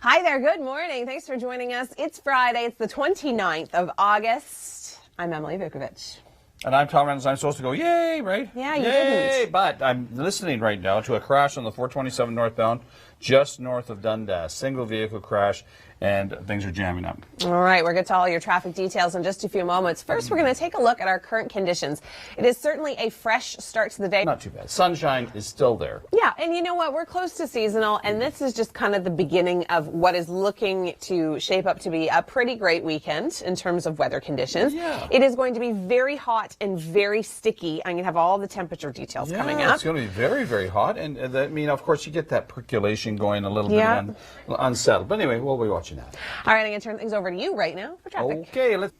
Hi there, good morning. Thanks for joining us. It's Friday, it's the 29th of August. I'm Emily Vukovic. And I'm Tom Reynolds. I'm supposed to go, yay, right? Yeah, you yay, didn't. But I'm listening right now to a crash on the 427 northbound, just north of Dundas. Single vehicle crash, and things are jamming up. All right, we'll get to all your traffic details in just a few moments. First, we're going to take a look at our current conditions. It is certainly a fresh start to the day. Not too bad. Sunshine is still there. Yeah, and you know what? We're close to seasonal, and this is just kind of the beginning of what is looking to shape up to be a pretty great weekend in terms of weather conditions. Yeah. It is going to be very hot and very sticky. I'm going to have all the temperature details coming up. It's going to be very, very hot. And I mean, of course, you get that percolation going a little bit unsettled. But anyway, we'll be watching that. All right, I'm going to turn things over to you right now for traffic. Okay, let's...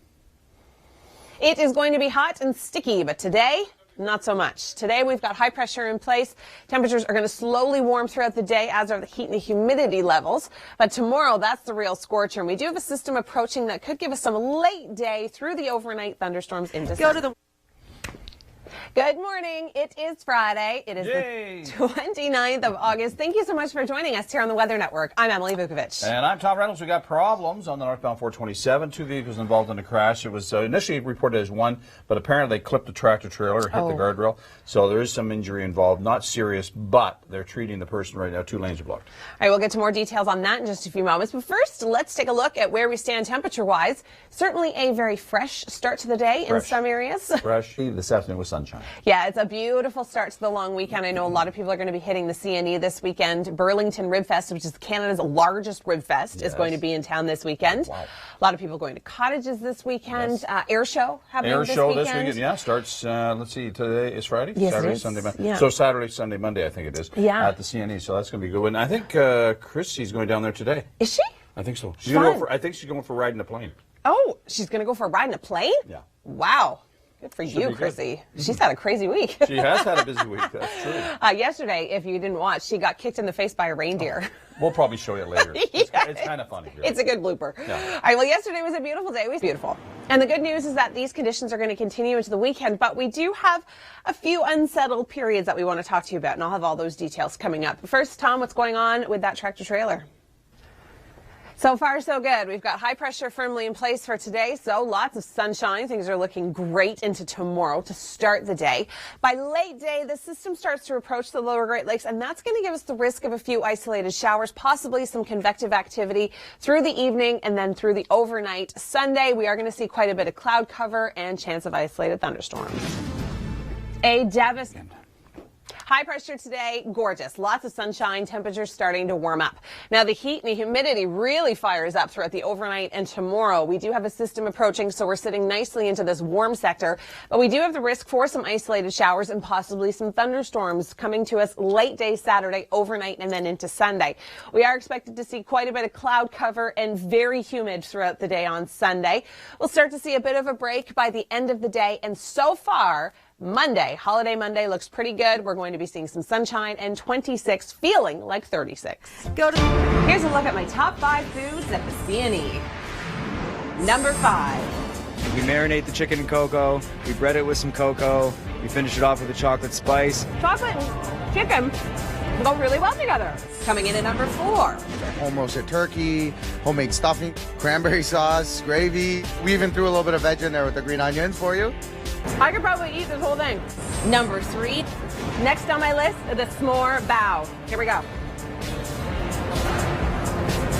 It is going to be hot and sticky, but today, not so much. Today, we've got high pressure in place. Temperatures are going to slowly warm throughout the day, as are the heat and the humidity levels. But tomorrow, that's the real scorcher. And we do have a system approaching that could give us some late day through the overnight thunderstorms into Sunday. Good morning. It is Friday. It is the 29th of August. Thank you so much for joining us here on the Weather Network. I'm Emily Vukovic. And I'm Tom Reynolds. We got problems on the northbound 427. Two vehicles involved in a crash. It was initially reported as one, but apparently they clipped a tractor trailer, hit the guardrail. So there is some injury involved. Not serious, but they're treating the person right now. 2 lanes are blocked. All right, we'll get to more details on that in just a few moments. But first, let's take a look at where we stand temperature-wise. Certainly a very fresh start to the day in some areas. Fresh. This afternoon with sunshine. Yeah, it's a beautiful start to the long weekend. I know a lot of people are going to be hitting the CNE this weekend. Burlington Rib Fest, which is Canada's largest rib fest, is going to be in town this weekend. Wow. A lot of people going to cottages this weekend. Air show happening this weekend. Yeah, starts, let's see, today is Friday? Yes, Saturday, it is. Sunday, Monday. Yeah. So Saturday, Sunday, Monday, I think it is. Yeah. At the CNE, so that's going to be good. And I think Chrissy's going down there today. Is she? I think so. She's going to go for, I think she's going for riding a plane. Oh, she's going to go for a ride in a plane? Yeah. Wow. Good for you, Chrissy. She's had a crazy week. She has had a busy week, that's true. Yesterday, if you didn't watch, she got kicked in the face by a reindeer. We'll probably show you later. It's kind of funny. Really. It's a good blooper. Yeah. All right, well, yesterday was a beautiful day. It was beautiful. And the good news is that these conditions are going to continue into the weekend, but we do have a few unsettled periods that we want to talk to you about, and I'll have all those details coming up. First, Tom, what's going on with that tractor trailer? So far, so good. We've got high pressure firmly in place for today, so lots of sunshine. Things are looking great into tomorrow to start the day. By late day, the system starts to approach the lower Great Lakes, and that's going to give us the risk of a few isolated showers, possibly some convective activity through the evening and then through the overnight. Sunday, we are going to see quite a bit of cloud cover and chance of isolated thunderstorms. A devastating high pressure today, gorgeous. Lots of sunshine, temperatures starting to warm up. Now the heat and the humidity really fires up throughout the overnight and tomorrow. We do have a system approaching, so we're sitting nicely into this warm sector, but we do have the risk for some isolated showers and possibly some thunderstorms coming to us late day Saturday, overnight, and then into Sunday. We are expected to see quite a bit of cloud cover and very humid throughout the day on Sunday. We'll start to see a bit of a break by the end of the day, and so far, Monday, holiday Monday, looks pretty good. We're going to be seeing some sunshine and 26, feeling like 36. Here's a look at my top 5 foods at the CNE. Number 5. We marinate the chicken in cocoa. We bread it with some cocoa. We finish it off with a chocolate spice. Chocolate and chicken go really well together. Coming in at number 4. Home roasted turkey, homemade stuffing, cranberry sauce, gravy. We even threw a little bit of veg in there with the green onions for you. I could probably eat this whole thing. Number 3. Next on my list, the s'more bao. Here we go.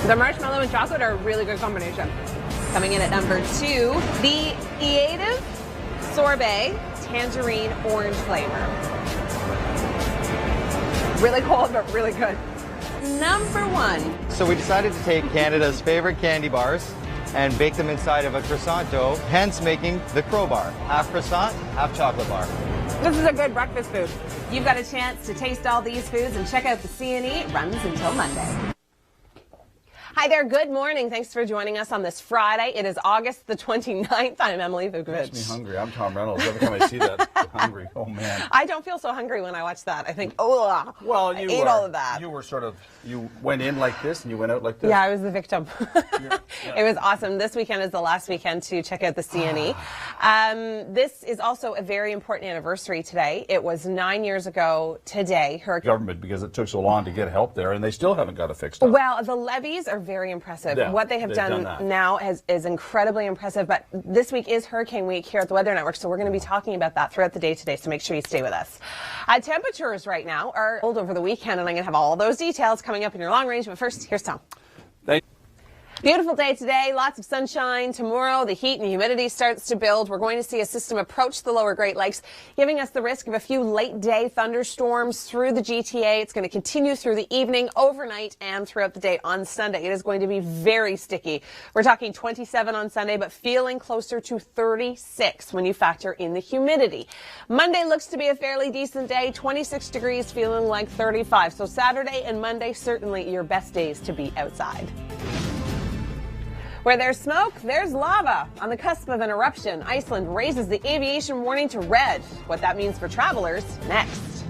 The marshmallow and chocolate are a really good combination. Coming in at number 2, the Creative Sorbet Tangerine Orange flavor. Really cold, but really good. Number 1. So we decided to take Canada's favorite candy bars and bake them inside of a croissant dough, hence making the crowbar. Half croissant, half chocolate bar. This is a good breakfast food. You've got a chance to taste all these foods and check out the CNE. It runs until Monday. Hi there, good morning. Thanks for joining us on this Friday. It is August the 29th. I'm Emily Vukovic. Makes me hungry. I'm Tom Reynolds. Every time I see that, I'm hungry. Oh, man. I don't feel so hungry when I watch that. I think, oh, well, I ate all of that. You were sort of, you went in like this and you went out like this. Yeah, I was the victim. It was awesome. This weekend is the last weekend to check out the CNE. This is also a very important anniversary today. It was 9 years ago today. Government, because it took so long to get help there, and they still haven't got it fixed up. Well, the levees are very impressive. Yeah, What they have they've done done that. now is incredibly impressive. But this week is Hurricane Week here at the Weather Network, so we're going to be talking about that throughout the day today, so make sure you stay with us. Temperatures right now are cold over the weekend, and I'm going to have all those details coming up in your long range. But first, here's Tom. Beautiful day today, lots of sunshine. Tomorrow, the heat and humidity starts to build. We're going to see a system approach the lower Great Lakes, giving us the risk of a few late-day thunderstorms through the GTA. It's going to continue through the evening, overnight, and throughout the day on Sunday. It is going to be very sticky. We're talking 27 on Sunday, but feeling closer to 36 when you factor in the humidity. Monday looks to be a fairly decent day, 26 degrees, feeling like 35. So Saturday and Monday, certainly your best days to be outside. Where there's smoke, there's lava. On the cusp of an eruption, Iceland raises the aviation warning to red. What that means for travelers, next.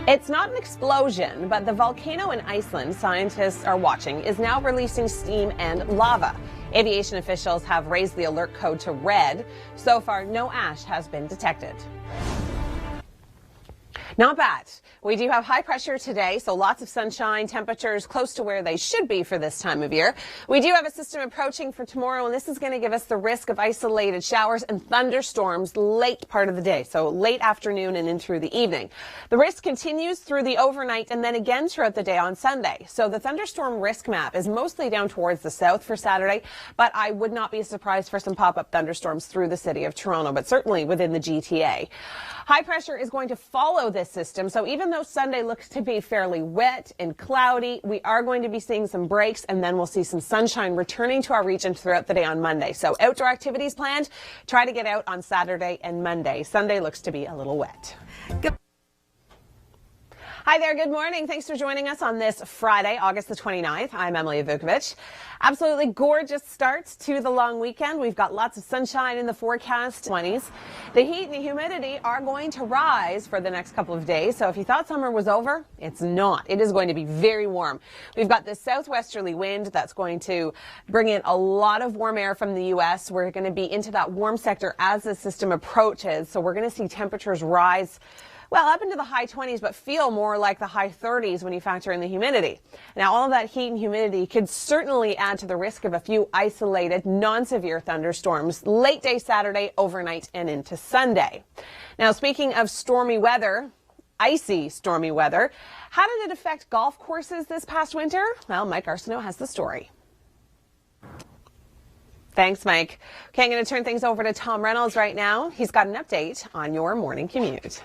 It's not an explosion, but the volcano in Iceland scientists are watching is now releasing steam and lava. Aviation officials have raised the alert code to red. So far, no ash has been detected. Not bad. We do have high pressure today, so lots of sunshine, temperatures close to where they should be for this time of year. We do have a system approaching for tomorrow, and this is going to give us the risk of isolated showers and thunderstorms late part of the day, so late afternoon and in through the evening. The risk continues through the overnight and then again throughout the day on Sunday. So the thunderstorm risk map is mostly down towards the south for Saturday, but I would not be surprised for some pop-up thunderstorms through the city of Toronto, but certainly within the GTA. High pressure is going to follow this system, so even though Sunday looks to be fairly wet and cloudy, we are going to be seeing some breaks, and then we'll see some sunshine returning to our region throughout the day on Monday. So outdoor activities planned, try to get out on Saturday and Monday. Sunday looks to be a little wet. Hi there, good morning. Thanks for joining us on this Friday, August the 29th. I'm Emily Vukovic. Absolutely gorgeous start to the long weekend. We've got lots of sunshine in the forecast, 20s. The heat and the humidity are going to rise for the next couple of days. So if you thought summer was over, it's not. It is going to be very warm. We've got this southwesterly wind that's going to bring in a lot of warm air from the U.S. We're going to be into that warm sector as the system approaches. So we're going to see temperatures rise well, up into the high 20s, but feel more like the high 30s when you factor in the humidity. Now, all of that heat and humidity could certainly add to the risk of a few isolated, non-severe thunderstorms late day Saturday, overnight, and into Sunday. Now, speaking of stormy weather, icy stormy weather, how did it affect golf courses this past winter? Well, Mike Arsenault has the story. Thanks, Mike. Okay, I'm going to turn things over to Tom Reynolds right now. He's got an update on your morning commute.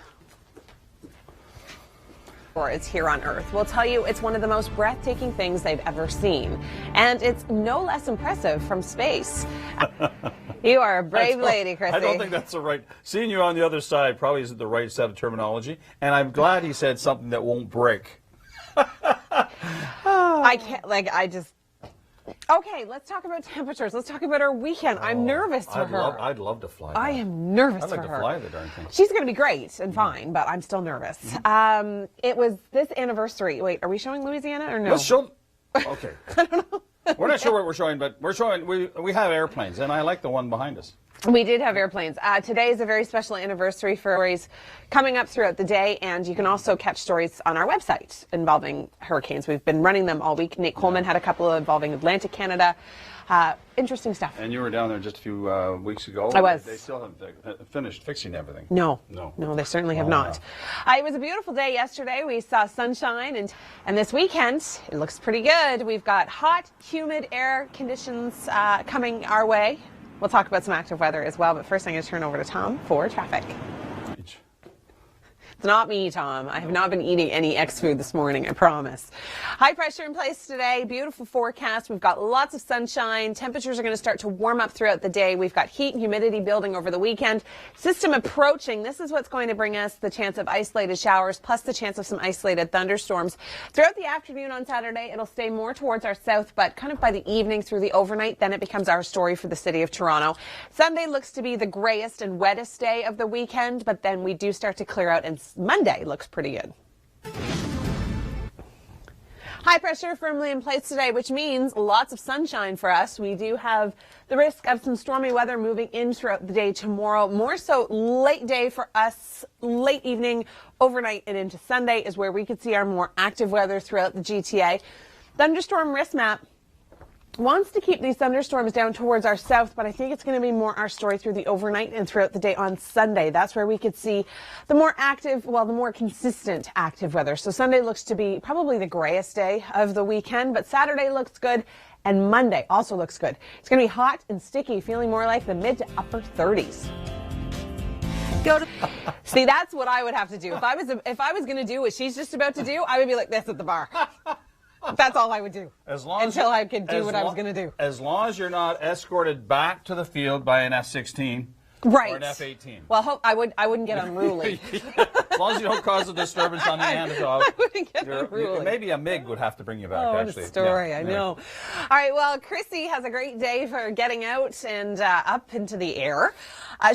It's here on Earth. We'll tell you it's one of the most breathtaking things they've ever seen. And it's no less impressive from space. You are a brave lady, Chrissy. I don't think that's the right. Seeing you on the other side probably isn't the right set of terminology. And I'm glad he said something that won't break. I can't, okay, let's talk about temperatures. Let's talk about our weekend. I'm nervous for her. I'd love to fly. I am nervous I'd like for to her. fly the darn thing. She's going to be great and fine, but I'm still nervous. It was this anniversary. Wait, are we showing Louisiana or no? Let's show. Okay. I don't know. We're not sure what we're showing, but we're showing. We have airplanes, and I like the one behind us. We did have airplanes. Today is a very special anniversary for stories coming up throughout the day, and you can also catch stories on our website involving hurricanes. We've been running them all week. Nate Coleman had a couple involving Atlantic Canada. Interesting stuff. And you were down there just a few weeks ago. I was. They still haven't finished fixing everything. No, they certainly have not. It was a beautiful day yesterday. We saw sunshine, and this weekend it looks pretty good. We've got hot, humid air conditions coming our way. We'll talk about some active weather as well, but first I'm going to turn over to Tom for traffic. It's not me, Tom. I have not been eating any X food this morning, I promise. High pressure in place today. Beautiful forecast. We've got lots of sunshine. Temperatures are going to start to warm up throughout the day. We've got heat and humidity building over the weekend. System approaching. This is what's going to bring us the chance of isolated showers plus the chance of some isolated thunderstorms. Throughout the afternoon on Saturday, it'll stay more towards our south, but kind of by the evening through the overnight, then it becomes our story for the city of Toronto. Sunday looks to be the grayest and wettest day of the weekend, but then we do start to clear out, and Monday looks pretty good. High pressure firmly in place today, which means lots of sunshine for us. We do have the risk of some stormy weather moving in throughout the day tomorrow. More so late day for us, late evening, overnight, and into Sunday is where we could see our more active weather throughout the GTA. Thunderstorm risk map wants to keep these thunderstorms down towards our south, but I think it's going to be more our story through the overnight and throughout the day on Sunday. That's where we could see the more active, well, the more consistent active weather. So Sunday looks to be probably the grayest day of the weekend, but Saturday looks good and Monday also looks good. It's going to be hot and sticky, feeling more like the mid to upper 30s. See, that's what I would have to do. If I was going to do what she's just about to do, I would be like this at the bar. That's all I would do. Until I could do what I was going to do. As long as you're not escorted back to the field by an F-16. Right. Or an F-18. Well, I wouldn't get unruly. As long as you don't cause a disturbance on the Hands-Off. I wouldn't get unruly. Maybe a MiG would have to bring you back, what actually. a story, yeah. I know. All right, well, Chrissy has a great day for getting out and up into the air.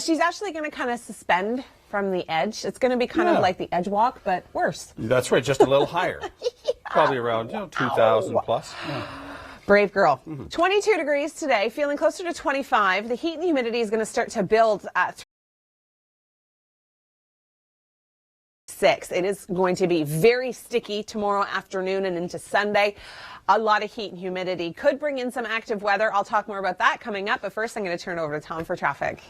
She's actually going to kind of suspend from the edge. It's going to be kind of like the edge walk, but worse. That's right, just a little higher. Probably around 2,000 plus. Yeah. Brave girl. 22 degrees today, feeling closer to 25. The heat and humidity is going to start to build at 6. It is going to be very sticky tomorrow afternoon and into Sunday. A lot of heat and humidity could bring in some active weather. I'll talk more about that coming up, but first I'm going to turn it over to Tom for traffic.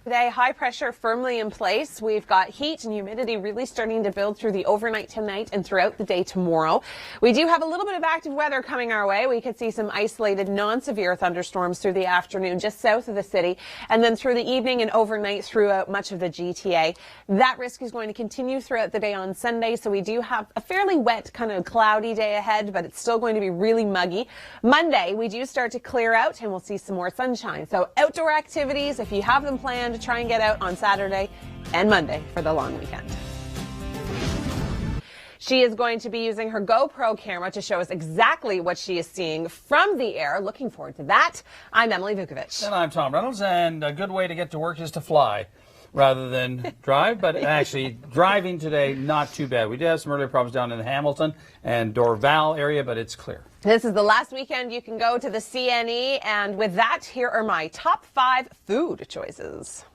Today, high pressure firmly in place. We've got heat and humidity really starting to build through the overnight tonight and throughout the day tomorrow. We do have a little bit of active weather coming our way. We could see some isolated non-severe thunderstorms through the afternoon just south of the city, and then through the evening and overnight throughout much of the GTA. That risk is going to continue throughout the day on Sunday, so we do have a fairly wet, kind of cloudy day ahead, but it's still going to be really muggy. Monday, we do start to clear out and we'll see some more sunshine. So outdoor activities, if you have them planned, to try and get out on Saturday and Monday for the long weekend. She is going to be using her GoPro camera to show us exactly what she is seeing from the air. Looking forward to that. I'm Emily Vukovic. And I'm Tom Reynolds, and a good way to get to work is to fly rather than drive, but actually driving today, not too bad. We did have some earlier problems down in the Hamilton and Dorval area, but it's clear. This is the last weekend you can go to the CNE, and with that, here are my top 5 food choices.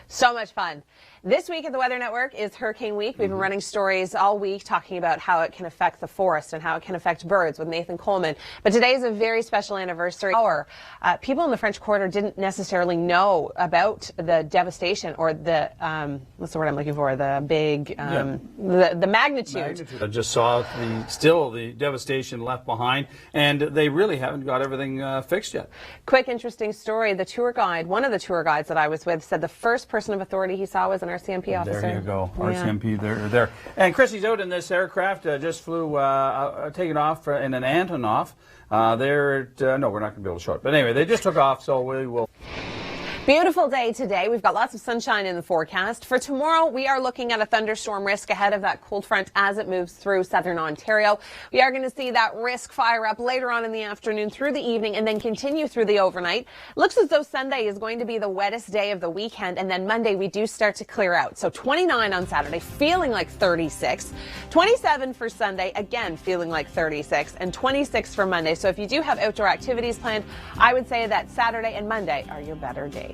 So much fun. This week at the Weather Network is Hurricane Week. We've been running stories all week talking about how it can affect the forest and how it can affect birds with Nathan Coleman. But today is a very special anniversary. People in the French Quarter didn't necessarily know about the devastation or the, what's the word I'm looking for, the big, the magnitude. I just saw the devastation left behind, and they really haven't got everything fixed yet. Quick, interesting story. The tour guide, one of the tour guides that I was with, said the first person of authority he saw was an RCMP officer. There you go. RCMP, there. And Chrissy's out in this aircraft, just flew, taken off in an Antonov. No, we're not going to be able to show it. But anyway, they just took off, so we will. Beautiful day today. We've got lots of sunshine in the forecast. For tomorrow, we are looking at a thunderstorm risk ahead of that cold front as it moves through southern Ontario. We are going to see that risk fire up later on in the afternoon through the evening and then continue through the overnight. Looks as though Sunday is going to be the wettest day of the weekend, and then Monday we do start to clear out. So 29 on Saturday, feeling like 36. 27 for Sunday, again feeling like 36, and 26 for Monday. So if you do have outdoor activities planned, I would say that Saturday and Monday are your better days.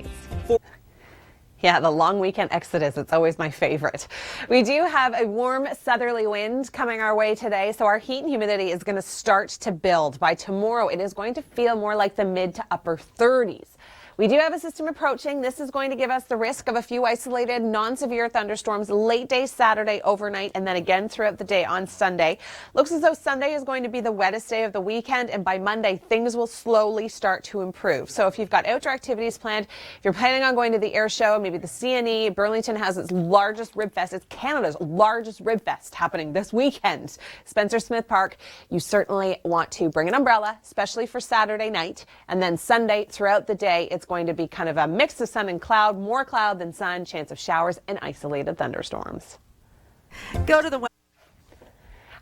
Yeah, the long weekend exodus, it's always my favorite. We do have a warm southerly wind coming our way today, so our heat and humidity is going to start to build. By tomorrow, it is going to feel more like the mid to upper 30s. We do have a system approaching. This is going to give us the risk of a few isolated non-severe thunderstorms late day Saturday overnight and then again throughout the day on Sunday. Looks as though Sunday is going to be the wettest day of the weekend, and by Monday things will slowly start to improve. So if you've got outdoor activities planned, if you're planning on going to the air show, maybe the CNE, Burlington has its largest rib fest. It's Canada's largest rib fest happening this weekend. Spencer Smith Park. You certainly want to bring an umbrella, especially for Saturday night, and then Sunday throughout the day it's going to be kind of a mix of sun and cloud, more cloud than sun, chance of showers and isolated thunderstorms.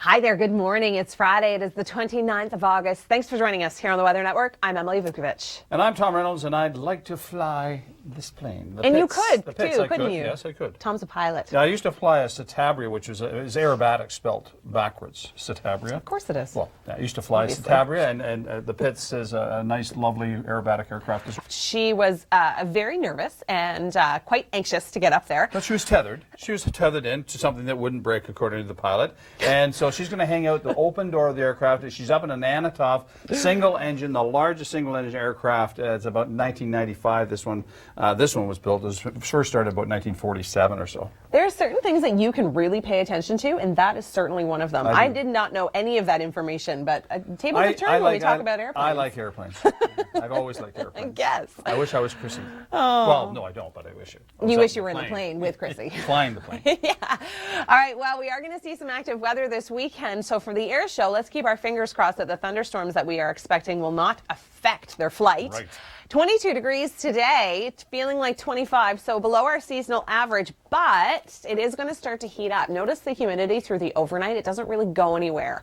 Hi there, good morning. It's Friday. It is the 29th of August. Thanks for joining us here on the Weather Network. I'm Emily Vukovic. And I'm Tom Reynolds, and I'd like to fly this plane. The And you pits. could, The pits, too, I couldn't could. you? Yes, I could. Tom's a pilot. Yeah, I used to fly a Citabria, which is aerobatic spelt backwards. Citabria. Of course it is. Well, yeah, I used to fly Obviously. Citabria, and the Pitts is a nice, lovely aerobatic aircraft. She was very nervous and quite anxious to get up there. But she was tethered. She was tethered in to something that wouldn't break, according to the pilot. And so she's going to hang out the open door of the aircraft. She's up in an Antonov single engine, the largest single engine aircraft. It's about 1995. This one was built. It was first started about 1947 or so. There are certain things that you can really pay attention to, and that is certainly one of them. I did not know any of that information, but tables have turned when we talk about airplanes. I like airplanes. I've always liked airplanes. Yes. I wish I was Chrissy. Well, no, I don't, but I wish it. You wish you were in the plane with Chrissy. Flying the plane. Yeah. All right. Well, we are going to see some active weather this weekend. So for the air show, let's keep our fingers crossed that the thunderstorms that we are expecting will not affect their flight. Right. 22 degrees today, it's feeling like 25, so below our seasonal average, but it is going to start to heat up. Notice the humidity through the overnight. It doesn't really go anywhere.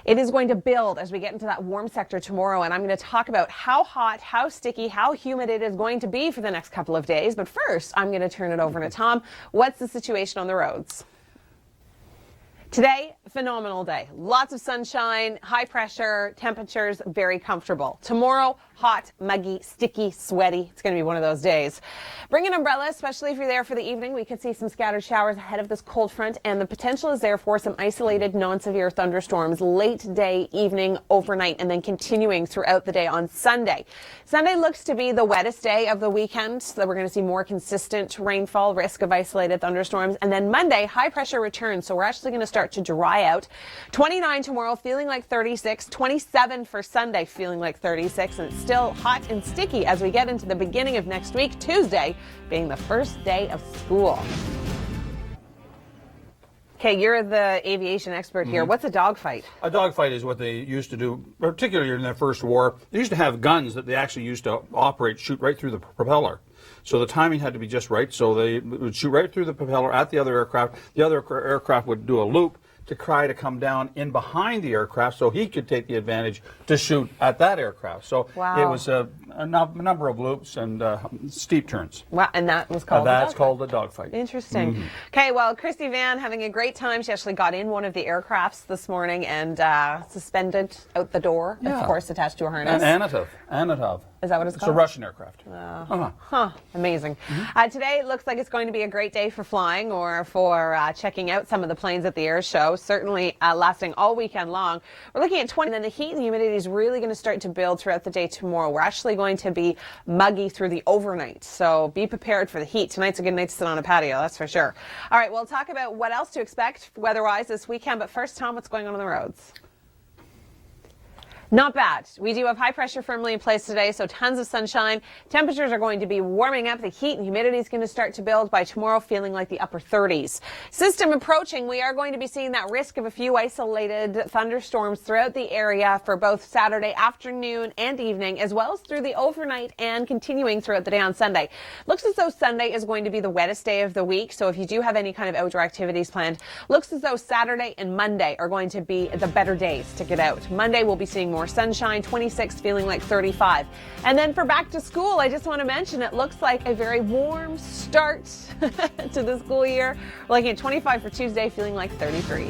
It is going to build as we get into that warm sector tomorrow, and I'm going to talk about how hot, how sticky, how humid it is going to be for the next couple of days. But first, I'm going to turn it over to Tom. What's the situation on the roads? Today, phenomenal day. Lots of sunshine, high pressure, temperatures very comfortable. Tomorrow, hot, muggy, sticky, sweaty. It's going to be one of those days. Bring an umbrella, especially if you're there for the evening. We could see some scattered showers ahead of this cold front, and the potential is there for some isolated non-severe thunderstorms late day, evening, overnight, and then continuing throughout the day on Sunday. Sunday looks to be the wettest day of the weekend, so we're going to see more consistent rainfall, risk of isolated thunderstorms. And then Monday, high pressure returns, so we're actually going to start to dry out. 29 tomorrow, feeling like 36. 27 for Sunday, feeling like 36. And it's still hot and sticky as we get into the beginning of next week, Tuesday being the first day of school. Okay, you're the aviation expert here. What's a dogfight? A dogfight is what they used to do, particularly in their first war. They used to have guns that they actually used to shoot right through the propeller. So the timing had to be just right. So they would shoot right through the propeller at the other aircraft. The other aircraft would do a loop to try to come down in behind the aircraft so he could take the advantage to shoot at that aircraft. So it was a number of loops and steep turns. Wow, and that was called That's called a dogfight. Interesting. Okay, well, Christy Van having a great time. She actually got in one of the aircrafts this morning and suspended out the door, of course, attached to a harness. An Antonov. Is that what it's called? It's a Russian aircraft. Amazing. Today it looks like it's going to be a great day for flying or for checking out some of the planes at the air show, certainly lasting all weekend long. We're looking at 20, and then the heat and humidity is really going to start to build throughout the day tomorrow. We're actually going to be muggy through the overnight, so be prepared for the heat. Tonight's a good night to sit on a patio, that's for sure. All right, we'll talk about what else to expect weather-wise this weekend, but first, Tom, what's going on the roads? Not bad. We do have high pressure firmly in place today, so tons of sunshine. Temperatures are going to be warming up. The heat and humidity is going to start to build by tomorrow, feeling like the upper 30s. System approaching, we are going to be seeing that risk of a few isolated thunderstorms throughout the area for both Saturday afternoon and evening, as well as through the overnight and continuing throughout the day on Sunday. Looks as though Sunday is going to be the wettest day of the week, so if you do have any kind of outdoor activities planned, looks as though Saturday and Monday are going to be the better days to get out. Monday we'll be seeing more sunshine, 26, feeling like 35. And then for back to school, I just want to mention it looks like a very warm start to the school year. We're looking at 25 for Tuesday, feeling like 33.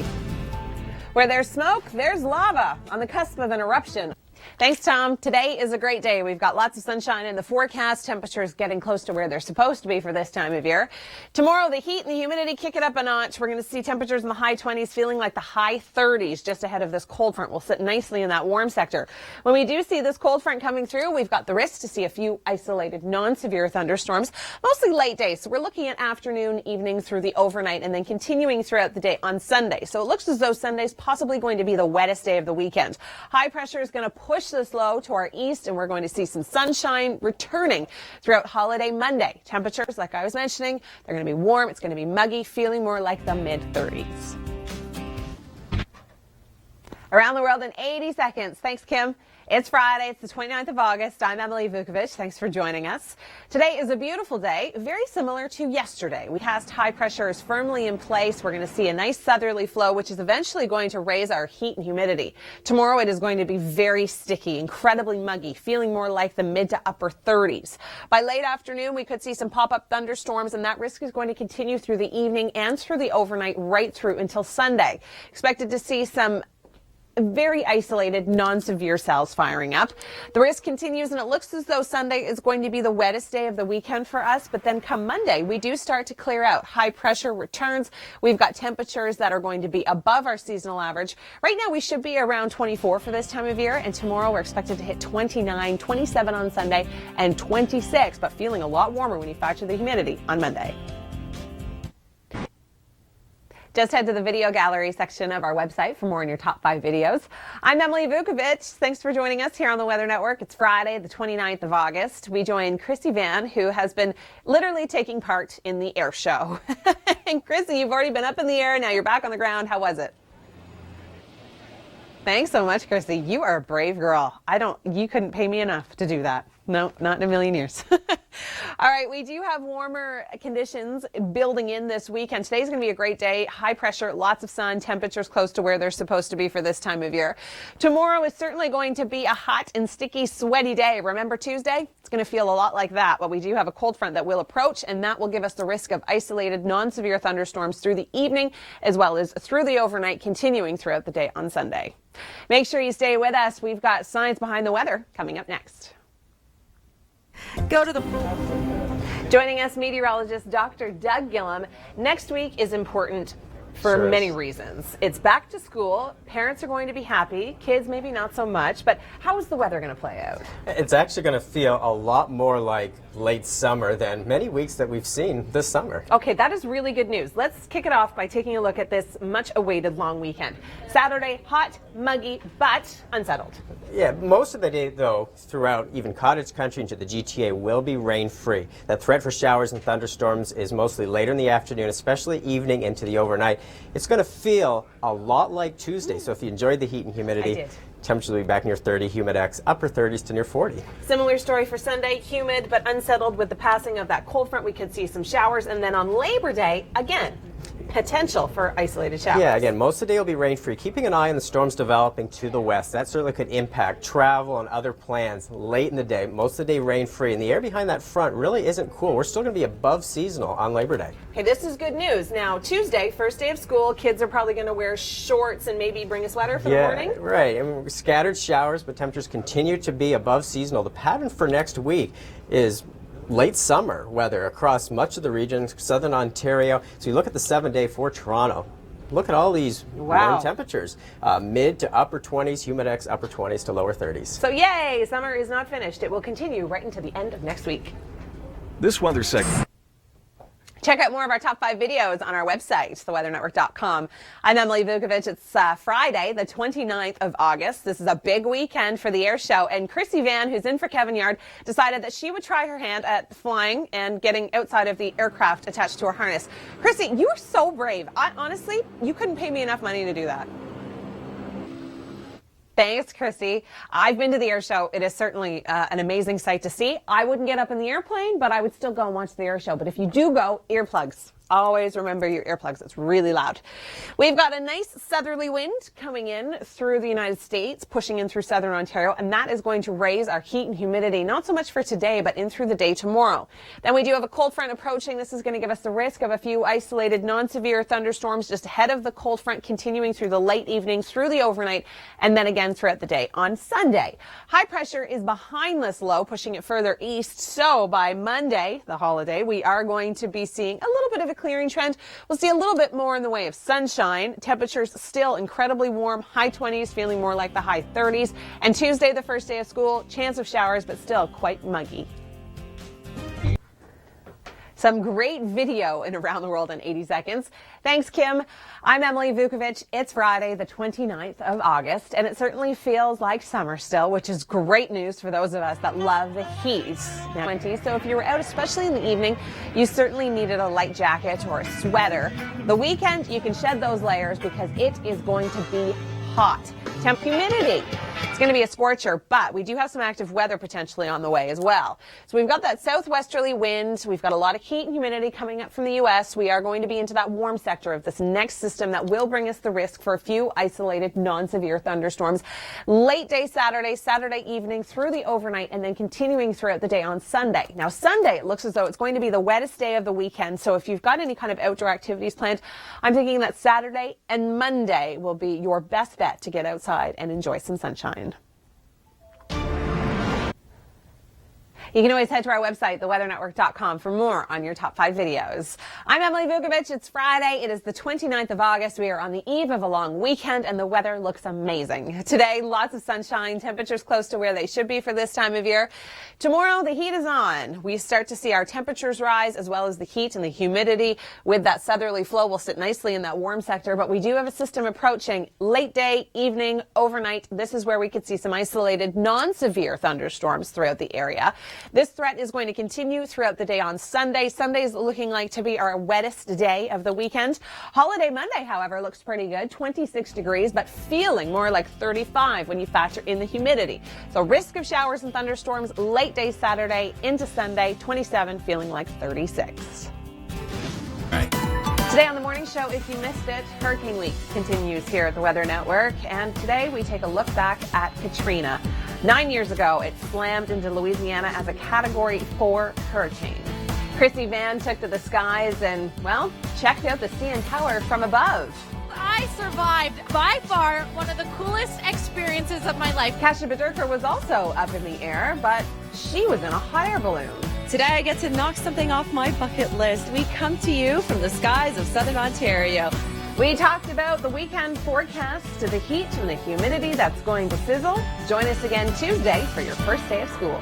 Where there's smoke, there's lava on the cusp of an eruption. Thanks, Tom. Today is a great day. We've got lots of sunshine in the forecast. Temperatures getting close to where they're supposed to be for this time of year. Tomorrow, the heat and the humidity kick it up a notch. We're going to see temperatures in the high 20s, feeling like the high 30s just ahead of this cold front. We'll sit nicely in that warm sector. When we do see this cold front coming through, we've got the risk to see a few isolated non-severe thunderstorms, mostly late days. So we're looking at afternoon, evening through the overnight, and then continuing throughout the day on Sunday. So it looks as though Sunday's possibly going to be the wettest day of the weekend. High pressure is going to push this low to our east, and we're going to see some sunshine returning throughout holiday Monday. Temperatures, like I was mentioning, they're going to be warm. It's going to be muggy, feeling more like the mid-30s. Around the world in 80 seconds. Thanks, Kim. It's Friday. It's the 29th of August. I'm Emily Vukovic. Thanks for joining us. Today is a beautiful day, very similar to yesterday. We passed high pressure is firmly in place. We're going to see a nice southerly flow, which is eventually going to raise our heat and humidity. Tomorrow it is going to be very sticky, incredibly muggy, feeling more like the mid to upper 30s. By late afternoon, we could see some pop-up thunderstorms, and that risk is going to continue through the evening and through the overnight right through until Sunday. Expected to see some very isolated, non-severe cells firing up. The risk continues, and it looks as though Sunday is going to be the wettest day of the weekend for us. But then come Monday, we do start to clear out. High pressure returns. We've got temperatures that are going to be above our seasonal average. Right now, we should be around 24 for this time of year. And tomorrow, we're expected to hit 29, 27 on Sunday, and 26, but feeling a lot warmer when you factor the humidity on Monday. Just head to the video gallery section of our website for more on your top 5 videos. I'm Emily Vukovic. Thanks for joining us here on the Weather Network. It's Friday, the 29th of August. We join Chrissy Van, who has been literally taking part in the air show. And Chrissy, you've already been up in the air. Now you're back on the ground. How was it? Thanks so much, Chrissy. You are a brave girl. You couldn't pay me enough to do that. No, not in a million years. All right, we do have warmer conditions building in this weekend. Today's going to be a great day. High pressure, lots of sun, temperatures close to where they're supposed to be for this time of year. Tomorrow is certainly going to be a hot and sticky, sweaty day. Remember Tuesday? It's going to feel a lot like that, but we do have a cold front that will approach, and that will give us the risk of isolated, non-severe thunderstorms through the evening as well as through the overnight, continuing throughout the day on Sunday. Make sure you stay with us. We've got science behind the weather coming up next. Joining us, meteorologist Dr. Doug Gillum. Next week is important for many reasons. It's back to school. Parents are going to be happy. Kids maybe not so much. But how is the weather going to play out? It's actually going to feel a lot more like late summer than many weeks that we've seen this summer. Okay, that is really good news. Let's kick it off by taking a look at this much awaited long weekend. Saturday, hot, muggy, but unsettled. Yeah, most of the day, though, throughout even cottage country into the GTA will be rain-free. That threat for showers and thunderstorms is mostly later in the afternoon, especially evening into the overnight. It's going to feel a lot like Tuesday, so if you enjoyed the heat and humidity, temperatures will be back near 30, humidex upper 30s to near 40. Similar story for Sunday, humid but unsettled with the passing of that cold front. We could see some showers, and then on Labor Day, again, potential for isolated showers. Yeah, again, most of the day will be rain-free. Keeping an eye on the storms developing to the west. That certainly could impact travel and other plans late in the day. Most of the day rain-free, and the air behind that front really isn't cool. We're still going to be above seasonal on Labor Day. Okay, this is good news. Now, Tuesday, first day of school, kids are probably going to wear shorts and maybe bring a sweater for the morning. Right. I mean, scattered showers, but temperatures continue to be above seasonal. The pattern for next week is late summer weather across much of the region, southern Ontario. So you look at the 7-day for Toronto. Look at all these warm temperatures. Mid to upper 20s, humidex upper 20s to lower 30s. So yay, summer is not finished. It will continue right into the end of next week. This weather segment. Check out more of our top 5 videos on our website, theweathernetwork.com. I'm Emily Vukovic. It's Friday, the 29th of August. This is a big weekend for the air show, and Chrissy Van, who's in for Kevin Yard, decided that she would try her hand at flying and getting outside of the aircraft attached to her harness. Chrissy, you are so brave. Honestly, you couldn't pay me enough money to do that. Thanks, Chrissy. I've been to the air show. It is certainly an amazing sight to see. I wouldn't get up in the airplane, but I would still go and watch the air show. But if you do go, earplugs. Always remember your earplugs. It's really loud. We've got a nice southerly wind coming in through the United States, pushing in through southern Ontario, and that is going to raise our heat and humidity, not so much for today, but in through the day tomorrow. Then we do have a cold front approaching. This is going to give us the risk of a few isolated non-severe thunderstorms just ahead of the cold front, continuing through the late evening, through the overnight, and then again throughout the day on Sunday. High pressure is behind this low, pushing it further east. So by Monday, the holiday, we are going to be seeing a little bit of a clearing trend. We'll see a little bit more in the way of sunshine. Temperatures still incredibly warm, high 20s, feeling more like the high 30s. And Tuesday, the first day of school, chance of showers, but still quite muggy. Some great video in Around the World in 80 seconds. Thanks, Kim. I'm Emily Vukovic. It's Friday, the 29th of August, and it certainly feels like summer still, which is great news for those of us that love the heat. Now, 20, so if you were out, especially in the evening, you certainly needed a light jacket or a sweater. The weekend, you can shed those layers because it is going to be hot. Humidity. It's going to be a scorcher, but we do have some active weather potentially on the way as well. So we've got that southwesterly wind. We've got a lot of heat and humidity coming up from the U.S. We are going to be into that warm sector of this next system that will bring us the risk for a few isolated non-severe thunderstorms late day Saturday, Saturday evening through the overnight, and then continuing throughout the day on Sunday. Now, Sunday, it looks as though it's going to be the wettest day of the weekend. So if you've got any kind of outdoor activities planned, I'm thinking that Saturday and Monday will be your best bet to get outside and enjoy some sunshine. You can always head to our website, theweathernetwork.com, for more on your top 5 videos. I'm Emily Vukovic. It's Friday. It is the 29th of August. We are on the eve of a long weekend, and the weather looks amazing. Today, lots of sunshine, temperatures close to where they should be for this time of year. Tomorrow, the heat is on. We start to see our temperatures rise, as well as the heat and the humidity. With that southerly flow, we'll sit nicely in that warm sector, but we do have a system approaching late day, evening, overnight. This is where we could see some isolated, non-severe thunderstorms throughout the area. This threat is going to continue throughout the day on Sunday. Sunday is looking like to be our wettest day of the weekend. Holiday Monday, however, looks pretty good, 26 degrees, but feeling more like 35 when you factor in the humidity. So risk of showers and thunderstorms late day Saturday into Sunday, 27, feeling like 36. Today on the morning show, if you missed it, Hurricane Week continues here at the Weather Network, and today we take a look back at Katrina. 9 years ago, it slammed into Louisiana as a Category 4 hurricane. Chrissy Van took to the skies and, well, checked out the CN Tower from above. I survived. By far, one of the coolest experiences of my life. Kasia Badurker was also up in the air, but she was in a hot air balloon. Today I get to knock something off my bucket list. We come to you from the skies of southern Ontario. We talked about the weekend forecast, to the heat and the humidity that's going to sizzle. Join us again Tuesday for your first day of school.